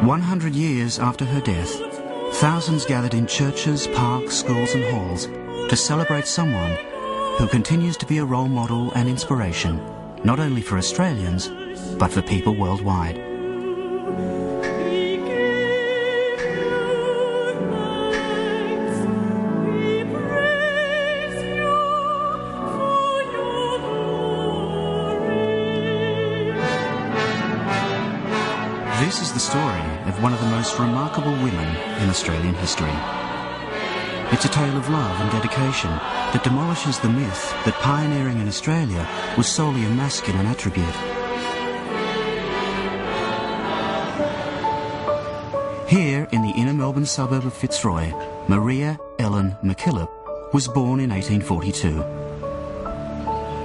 100 years after her death, thousands gathered in churches, parks, schools and halls to celebrate someone who continues to be a role model and inspiration, not only for Australians, but for people worldwide. This is the story of one of the most remarkable women in Australian history. It's a tale of love and dedication that demolishes the myth that pioneering in Australia was solely a masculine attribute. Here, in the inner Melbourne suburb of Fitzroy, Maria Ellen MacKillop was born in 1842.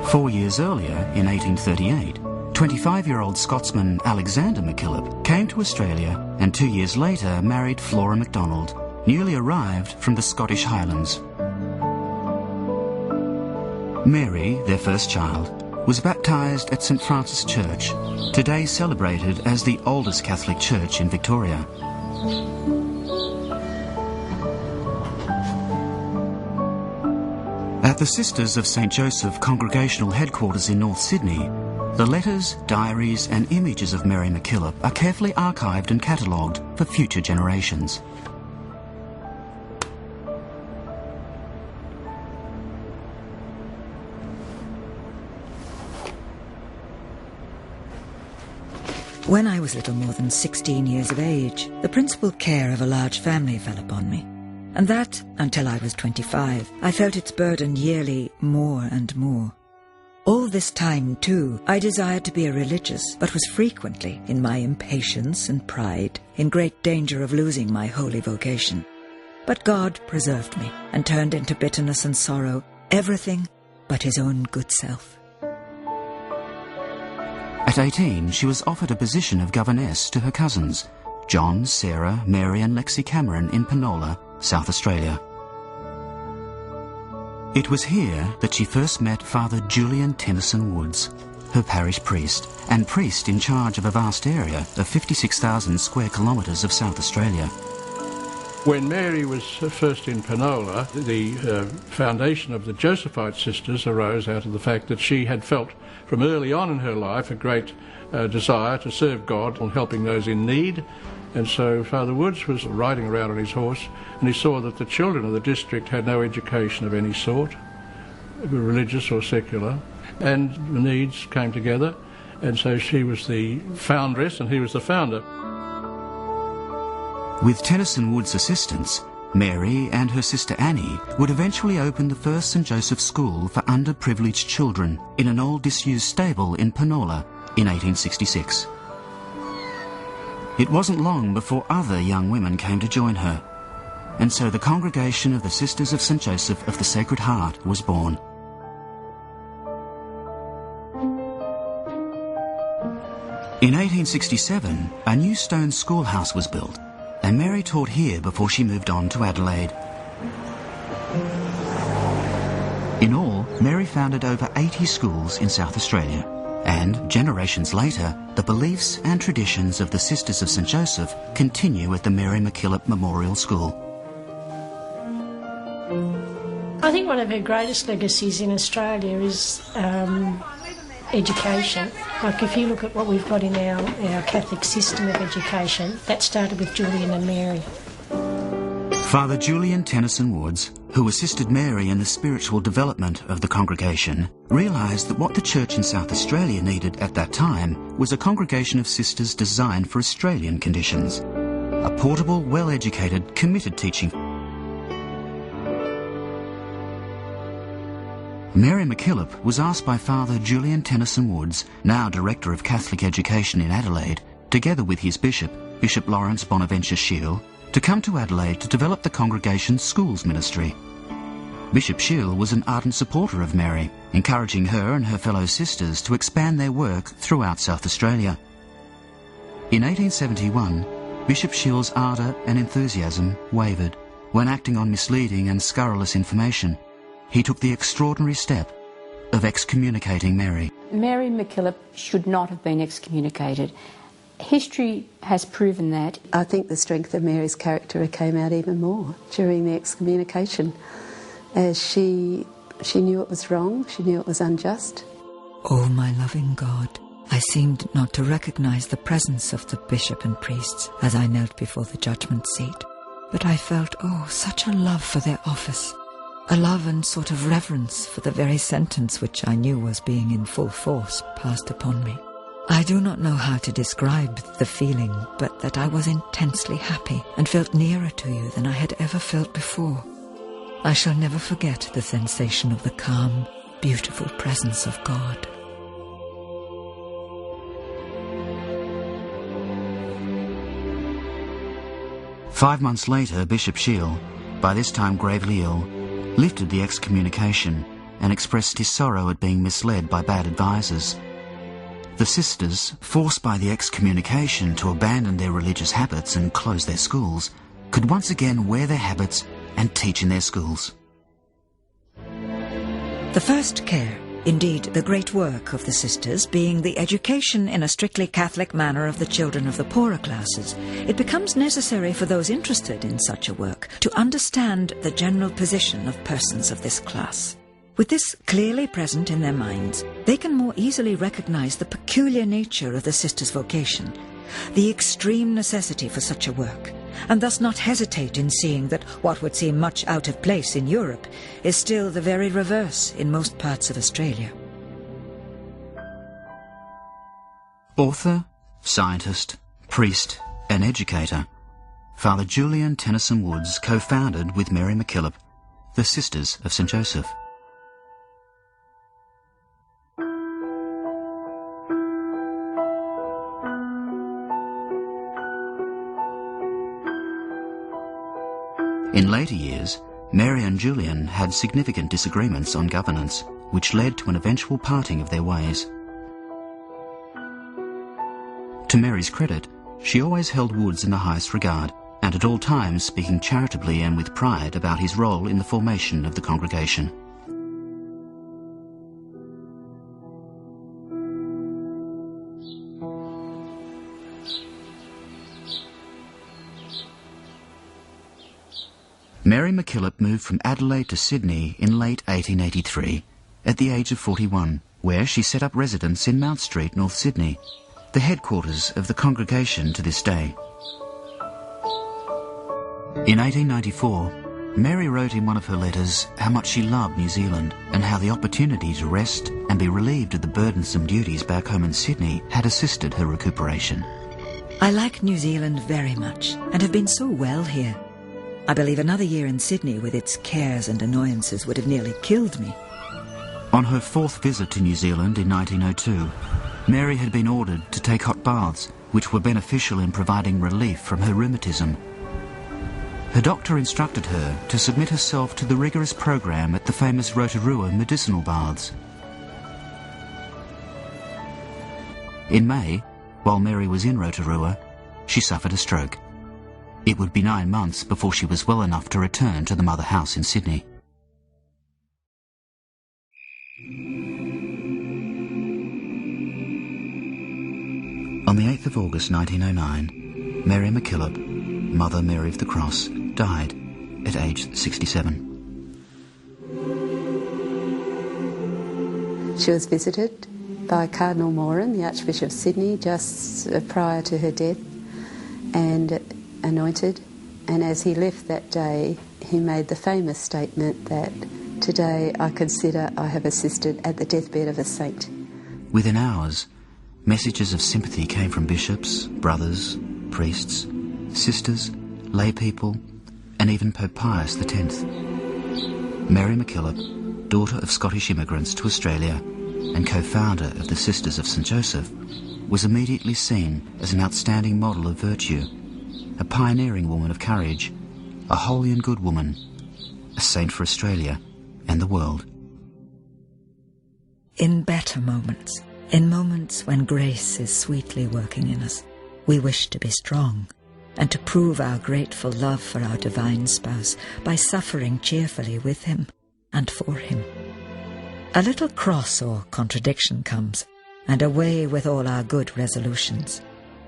4 years earlier, in 1838, 25-year-old Scotsman Alexander MacKillop came to Australia and 2 years later married Flora MacDonald, newly arrived from the Scottish Highlands. Mary, their first child, was baptised at St Francis Church, today celebrated as the oldest Catholic church in Victoria. At the Sisters of St Joseph Congregational Headquarters in North Sydney, the letters, diaries and images of Mary MacKillop are carefully archived and catalogued for future generations. When I was little more than 16 years of age, the principal care of a large family fell upon me. And that, until I was 25, I felt its burden yearly more and more. All this time, too, I desired to be a religious, but was frequently, in my impatience and pride, in great danger of losing my holy vocation. But God preserved me, and turned into bitterness and sorrow everything but his own good self. At 18, she was offered a position of governess to her cousins, John, Sarah, Mary and Lexi Cameron in Penola, South Australia. It was here that she first met Father Julian Tennyson Woods, her parish priest, and priest in charge of a vast area of 56,000 square kilometres of South Australia. When Mary was first in Penola, the foundation of the Josephite sisters arose out of the fact that she had felt from early on in her life a great desire to serve God and helping those in need. And so Father Woods was riding around on his horse and he saw that the children of the district had no education of any sort, religious or secular, and the needs came together, and so she was the foundress and he was the founder. With Tennyson Woods' assistance, Mary and her sister Annie would eventually open the first St Joseph School for underprivileged children in an old disused stable in Penola in 1866. It wasn't long before other young women came to join her, and so the congregation of the Sisters of St Joseph of the Sacred Heart was born. In 1867, a new stone schoolhouse was built, and Mary taught here before she moved on to Adelaide. In all, Mary founded over 80 schools in South Australia, and generations later, the beliefs and traditions of the Sisters of St Joseph continue at the Mary MacKillop Memorial School. I think one of her greatest legacies in Australia is education. Like if you look at what we've got in our Catholic system of education, that started with Julian and Mary. Father Julian Tennyson Woods, who assisted Mary in the spiritual development of the congregation, realised that what the church in South Australia needed at that time was a congregation of sisters designed for Australian conditions. A portable, well-educated, committed teaching. Mary MacKillop was asked by Father Julian Tennyson Woods, now Director of Catholic Education in Adelaide, together with his bishop, Bishop Lawrence Bonaventure Shiel, to come to Adelaide to develop the congregation's schools ministry. Bishop Shiel was an ardent supporter of Mary, encouraging her and her fellow sisters to expand their work throughout South Australia. In 1871, Bishop Shiel's ardour and enthusiasm wavered when, acting on misleading and scurrilous information, he took the extraordinary step of excommunicating Mary. Mary MacKillop should not have been excommunicated. History has proven that. I think the strength of Mary's character came out even more during the excommunication, as she knew it was wrong, she knew it was unjust. Oh, my loving God, I seemed not to recognise the presence of the bishop and priests as I knelt before the judgment seat, but I felt, oh, such a love for their office, a love and sort of reverence for the very sentence which I knew was being in full force passed upon me. I do not know how to describe the feeling, but that I was intensely happy and felt nearer to you than I had ever felt before. I shall never forget the sensation of the calm, beautiful presence of God. Five months later, Bishop Shiel, by this time gravely ill, lifted the excommunication and expressed his sorrow at being misled by bad advisers. The sisters, forced by the excommunication to abandon their religious habits and close their schools, could once again wear their habits and teach in their schools. The first care, indeed the great work of the sisters, being the education in a strictly Catholic manner of the children of the poorer classes, it becomes necessary for those interested in such a work to understand the general position of persons of this class. With this clearly present in their minds, they can more easily recognize the peculiar nature of the sisters' vocation, the extreme necessity for such a work, and thus not hesitate in seeing that what would seem much out of place in Europe is still the very reverse in most parts of Australia. Author, scientist, priest and educator, Father Julian Tennyson Woods co-founded with Mary MacKillop the Sisters of St. Joseph. In later years, Mary and Julian had significant disagreements on governance, which led to an eventual parting of their ways. To Mary's credit, she always held Woods in the highest regard, and at all times speaking charitably and with pride about his role in the formation of the congregation. Mary MacKillop moved from Adelaide to Sydney in late 1883, at the age of 41, where she set up residence in Mount Street, North Sydney, the headquarters of the congregation to this day. In 1894, Mary wrote in one of her letters how much she loved New Zealand and how the opportunity to rest and be relieved of the burdensome duties back home in Sydney had assisted her recuperation. I like New Zealand very much and have been so well here. I believe another year in Sydney with its cares and annoyances would have nearly killed me. On her fourth visit to New Zealand in 1902, Mary had been ordered to take hot baths, which were beneficial in providing relief from her rheumatism. Her doctor instructed her to submit herself to the rigorous program at the famous Rotorua medicinal baths. In May, while Mary was in Rotorua, she suffered a stroke. It would be 9 months before she was well enough to return to the mother house in Sydney. On the 8th of August 1909, Mary MacKillop, Mother Mary of the Cross, died at age 67. She was visited by Cardinal Moran, the Archbishop of Sydney, just prior to her death, and anointed, and as he left that day he made the famous statement that today I consider I have assisted at the deathbed of a saint. Within hours, messages of sympathy came from bishops, brothers, priests, sisters, lay people, and even Pope Pius X. Mary MacKillop, daughter of Scottish immigrants to Australia and co-founder of the Sisters of St. Joseph, was immediately seen as an outstanding model of virtue, a pioneering woman of courage, a holy and good woman, a saint for Australia and the world. In better moments, in moments when grace is sweetly working in us, we wish to be strong and to prove our grateful love for our divine spouse by suffering cheerfully with him and for him. A little cross or contradiction comes, and away with all our good resolutions.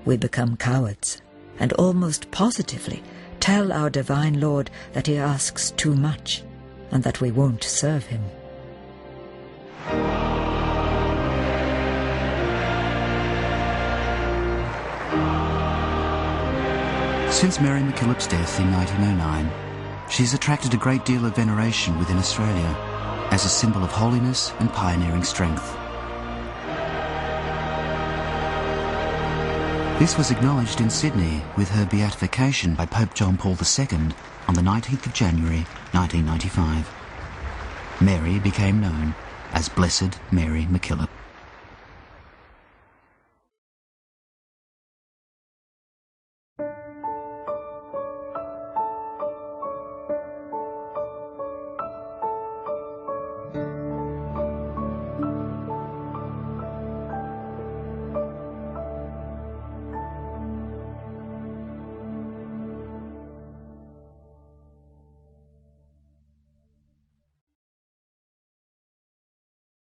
we become cowards, and almost positively tell our Divine Lord that he asks too much, and that we won't serve him. Since Mary MacKillop's death in 1909, she's attracted a great deal of veneration within Australia as a symbol of holiness and pioneering strength. This was acknowledged in Sydney with her beatification by Pope John Paul II on the 19th of January 1995. Mary became known as Blessed Mary MacKillop.